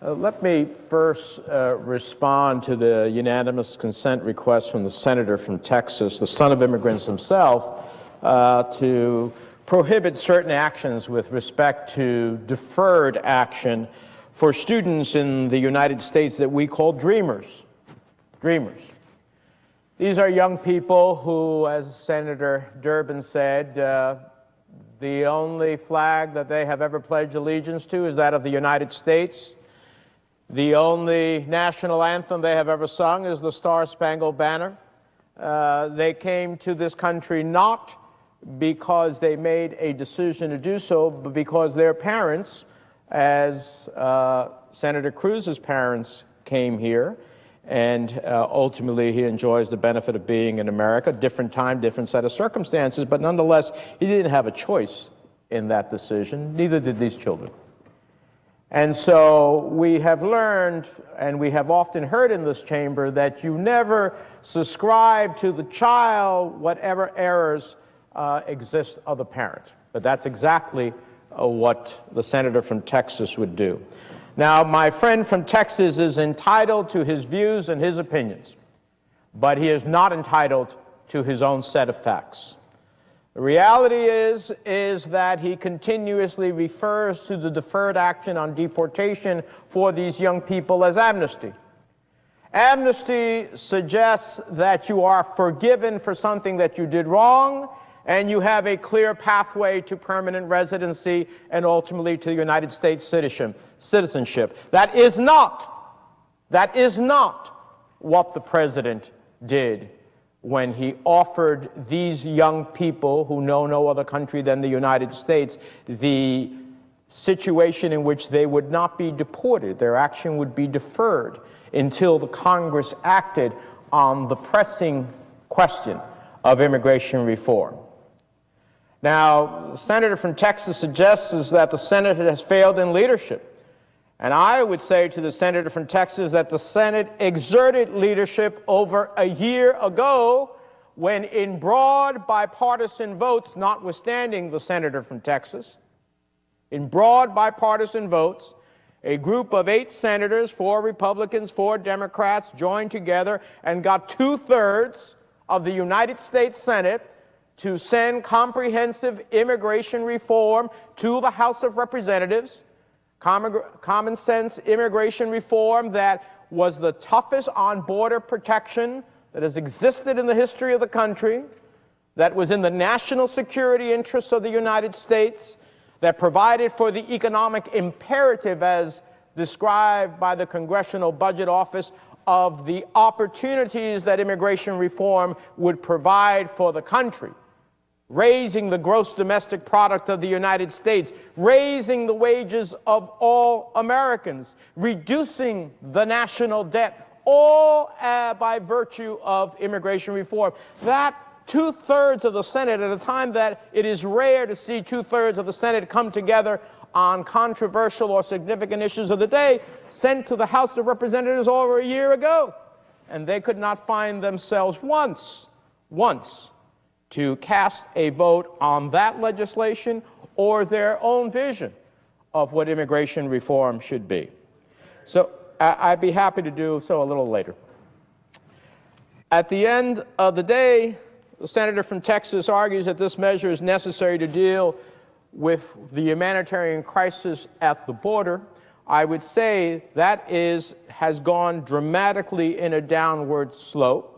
Let me first respond to the unanimous consent request from the senator from Texas, the son of immigrants himself, to prohibit certain actions with respect to deferred action for students in the United States that we call dreamers. Dreamers. These are young people who, as Senator Durbin said, the only flag that they have ever pledged allegiance to is that of the United States. The only national anthem they have ever sung is the Star-Spangled Banner. They came to this country not because they made a decision to do so, but because their parents, as Senator Cruz's parents came here, and ultimately he enjoys the benefit of being in America. Different time, different set of circumstances, but nonetheless, he didn't have a choice in that decision. Neither did these children. And so we have learned, and we have often heard in this chamber, that you never subscribe to the child whatever errors exist of the parent. But that's exactly what the senator from Texas would do. Now, my friend from Texas is entitled to his views and his opinions, but he is not entitled to his own set of facts. The reality is that he continuously refers to the deferred action on deportation for these young people as amnesty. Amnesty suggests that you are forgiven for something that you did wrong, and you have a clear pathway to permanent residency and ultimately to the United States citizenship. That is not what the president did when he offered these young people who know no other country than the United States the situation in which they would not be deported. Their action would be deferred until the Congress acted on the pressing question of immigration reform. Now, the senator from Texas suggests that the Senate has failed in leadership. And I would say to the senator from Texas that the Senate exerted leadership over a year ago when, in broad bipartisan votes, notwithstanding the senator from Texas, in broad bipartisan votes, a group of 8 senators, 4 Republicans, 4 Democrats, joined together and got 2/3 of the United States Senate to send comprehensive immigration reform to the House of Representatives. Common sense immigration reform that was the toughest on border protection that has existed in the history of the country, that was in the national security interests of the United States, that provided for the economic imperative as described by the Congressional Budget Office of the opportunities that immigration reform would provide for the country. Raising the gross domestic product of the United States, raising the wages of all Americans, reducing the national debt, all by virtue of immigration reform. That 2/3 of the Senate, at a time that it is rare to see 2/3 of the Senate come together on controversial or significant issues of the day, sent to the House of Representatives over a year ago. And they could not find themselves once to cast a vote on that legislation or their own vision of what immigration reform should be. So I'd be happy to do so a little later. At the end of the day, the senator from Texas argues that this measure is necessary to deal with the humanitarian crisis at the border. I would say that has gone dramatically in a downward slope.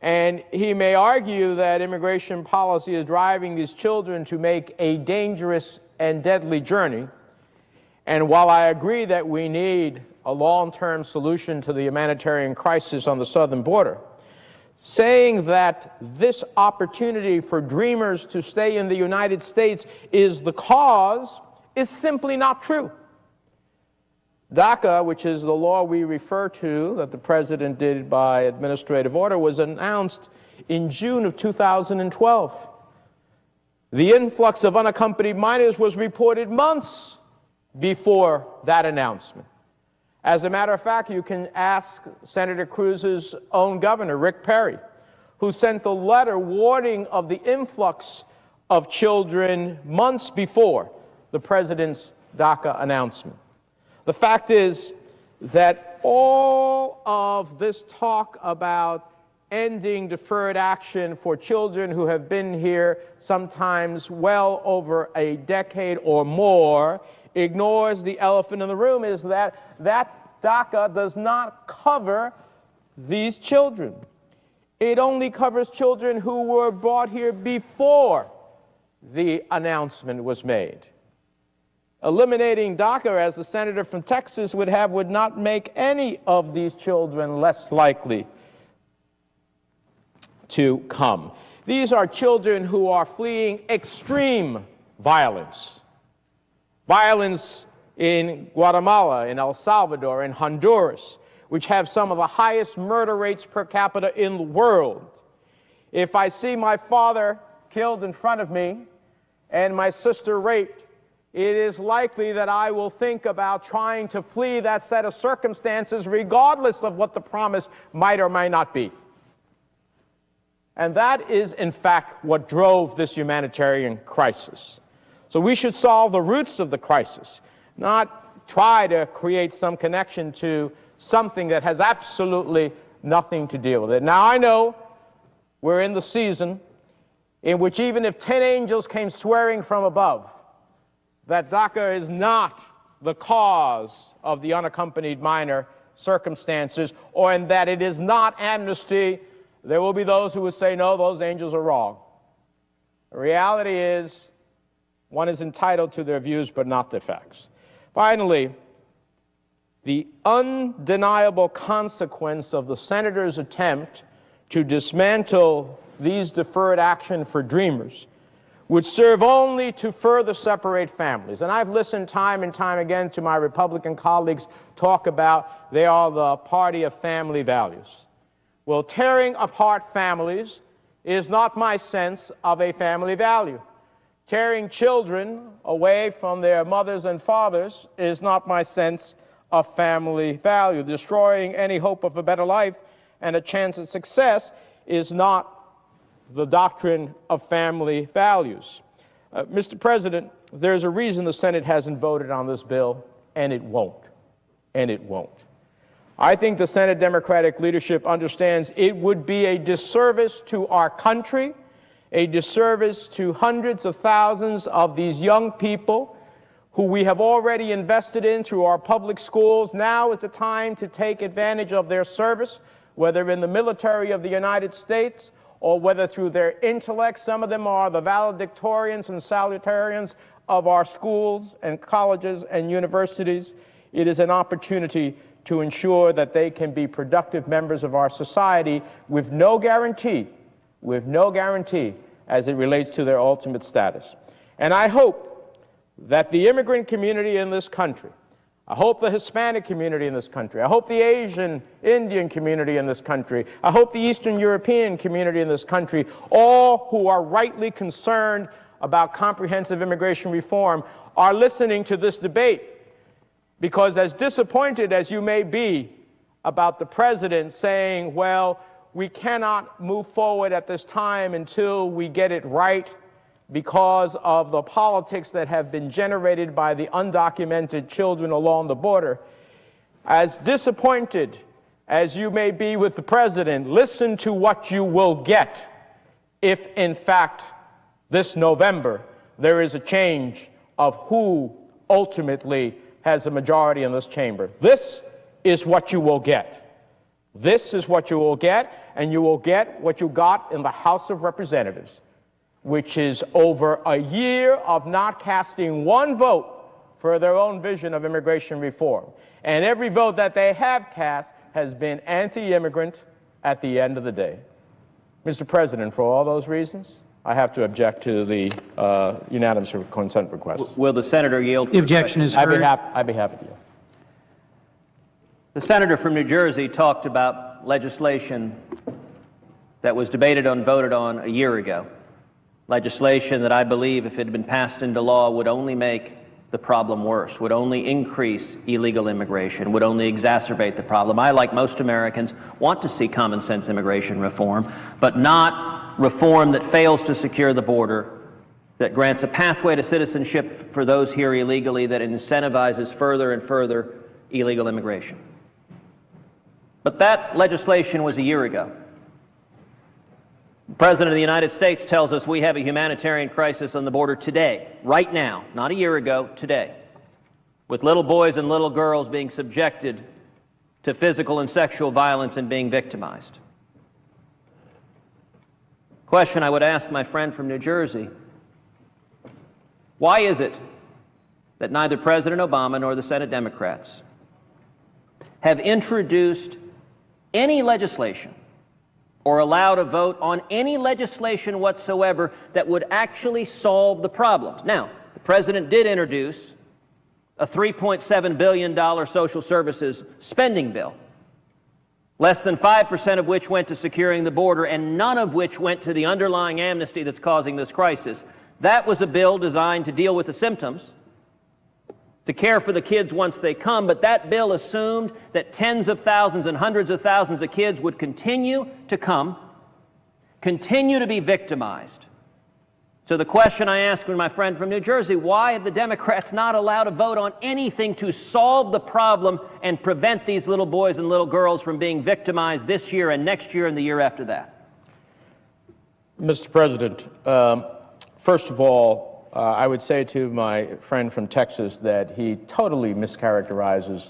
And he may argue that immigration policy is driving these children to make a dangerous and deadly journey. And while I agree that we need a long-term solution to the humanitarian crisis on the southern border, saying that this opportunity for dreamers to stay in the United States is the cause is simply not true. DACA, which is the law we refer to that the president did by administrative order, was announced in June of 2012. The influx of unaccompanied minors was reported months before that announcement. As a matter of fact, you can ask Senator Cruz's own governor, Rick Perry, who sent a letter warning of the influx of children months before the president's DACA announcement. The fact is that all of this talk about ending deferred action for children who have been here sometimes well over a decade or more ignores the elephant in the room, is that DACA does not cover these children. It only covers children who were brought here before the announcement was made. Eliminating DACA, as the senator from Texas would have, would not make any of these children less likely to come. These are children who are fleeing extreme violence. Violence in Guatemala, in El Salvador, in Honduras, which have some of the highest murder rates per capita in the world. If I see my father killed in front of me and my sister raped, it is likely that I will think about trying to flee that set of circumstances regardless of what the promise might or might not be. And that is, in fact, what drove this humanitarian crisis. So we should solve the roots of the crisis, not try to create some connection to something that has absolutely nothing to deal with it. Now, I know we're in the season in which even if 10 angels came swearing from above that DACA is not the cause of the unaccompanied minor circumstances, or in that it is not amnesty, there will be those who will say, no, those angels are wrong. The reality is, one is entitled to their views, but not their facts. Finally, the undeniable consequence of the senator's attempt to dismantle these deferred action for dreamers would serve only to further separate families. And I've listened time and time again to my Republican colleagues talk about they are the party of family values. Well, tearing apart families is not my sense of a family value. Tearing children away from their mothers and fathers is not my sense of family value. Destroying any hope of a better life and a chance at success is not the doctrine of family values. Mr. President, there's a reason the Senate hasn't voted on this bill, and it won't. And it won't. I think the Senate Democratic leadership understands it would be a disservice to our country, a disservice to hundreds of thousands of these young people who we have already invested in through our public schools. Now is the time to take advantage of their service, whether in the military of the United States or whether through their intellect. Some of them are the valedictorians and salutarians of our schools and colleges and universities. It is an opportunity to ensure that they can be productive members of our society with no guarantee as it relates to their ultimate status. And I hope that the immigrant community in this country, I hope the Hispanic community in this country, I hope the Asian Indian community in this country, I hope the Eastern European community in this country, all who are rightly concerned about comprehensive immigration reform are listening to this debate. Because as disappointed as you may be about the president saying, well, we cannot move forward at this time until we get it right because of the politics that have been generated by the undocumented children along the border, as disappointed as you may be with the president, listen to what you will get if, in fact, this November there is a change of who ultimately has a majority in this chamber. This is what you will get. This is what you will get, and you will get what you got in the House of Representatives, which is over a year of not casting one vote for their own vision of immigration reform. And every vote that they have cast has been anti-immigrant at the end of the day. Mr. President, for all those reasons, I have to object to the unanimous consent request. Will the senator yield? The objection is heard. I'd be happy to. The senator from New Jersey talked about legislation that was debated and voted on a year ago. Legislation that I believe, if it had been passed into law, would only make the problem worse, would only increase illegal immigration, would only exacerbate the problem. I, like most Americans, want to see common sense immigration reform, but not reform that fails to secure the border that grants a pathway to citizenship for those here illegally, that incentivizes further and further illegal immigration. But that legislation was a year ago. The President of the United States tells us we have a humanitarian crisis on the border today, right now, not a year ago, today, with little boys and little girls being subjected to physical and sexual violence and being victimized. Question I would ask my friend from New Jersey: why is it that neither President Obama nor the Senate Democrats have introduced any legislation or allowed a vote on any legislation whatsoever that would actually solve the problems? Now, the President did introduce a $3.7 billion social services spending bill, less than 5% of which went to securing the border and none of which went to the underlying amnesty that's causing this crisis. That was a bill designed to deal with the symptoms, to care for the kids once they come, but that bill assumed that tens of thousands and hundreds of thousands of kids would continue to come, continue to be victimized. So the question I ask my friend from New Jersey: why have the Democrats not allowed a vote on anything to solve the problem and prevent these little boys and little girls from being victimized this year and next year and the year after that? Mr. President, first of all, I would say to my friend from Texas that he totally mischaracterizes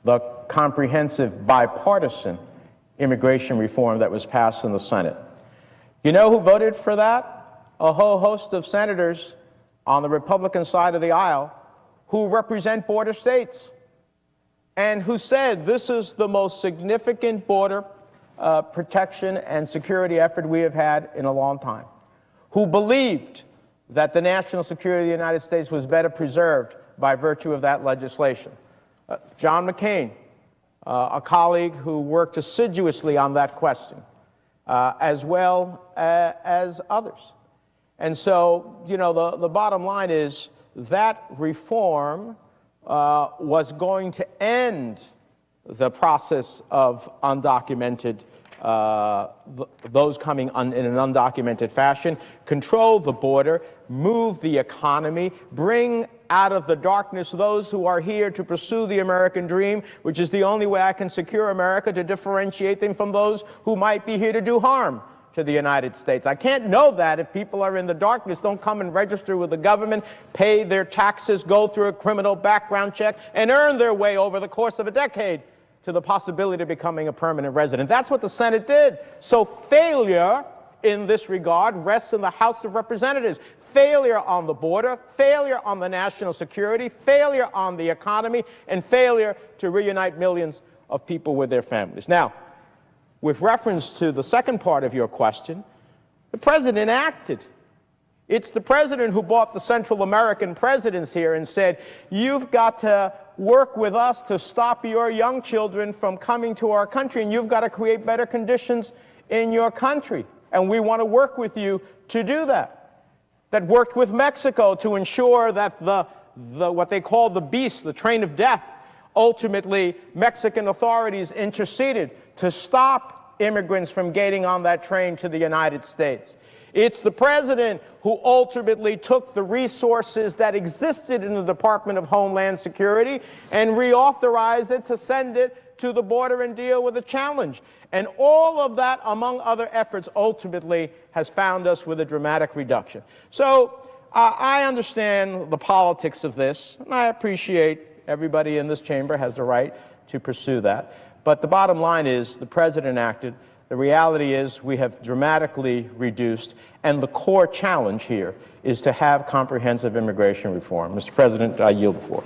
the comprehensive bipartisan immigration reform that was passed in the Senate. You know who voted for that? A whole host of senators on the Republican side of the aisle who represent border states and who said this is the most significant border protection and security effort we have had in a long time, who believed that the national security of the United States was better preserved by virtue of that legislation. John McCain, a colleague who worked assiduously on that question, as well as others. And so, you know, the bottom line is that reform was going to end the process of undocumented, those coming in an undocumented fashion, control the border, move the economy, bring out of the darkness those who are here to pursue the American dream, which is the only way I can secure America, to differentiate them from those who might be here to do harm to the United States. I can't know that if people are in the darkness, don't come and register with the government, pay their taxes, go through a criminal background check, and earn their way over the course of a decade to the possibility of becoming a permanent resident. That's what the Senate did. So failure in this regard rests in the House of Representatives. Failure on the border, failure on the national security, failure on the economy, and failure to reunite millions of people with their families. Now, with reference to the second part of your question, the President acted. It's the President who brought the Central American presidents here and said, you've got to work with us to stop your young children from coming to our country, and you've got to create better conditions in your country. And we want to work with you to do that. That worked with Mexico to ensure that what they call the beast, the train of death, ultimately Mexican authorities interceded to stop immigrants from getting on that train to the United States. It's the President who ultimately took the resources that existed in the Department of Homeland Security and reauthorized it to send it to the border and deal with the challenge. And all of that, among other efforts, ultimately has found us with a dramatic reduction. So I understand the politics of this, and I appreciate everybody in this chamber has the right to pursue that. But the bottom line is the President acted. The reality is we have dramatically reduced, and the core challenge here is to have comprehensive immigration reform. Mr. President, I yield the floor.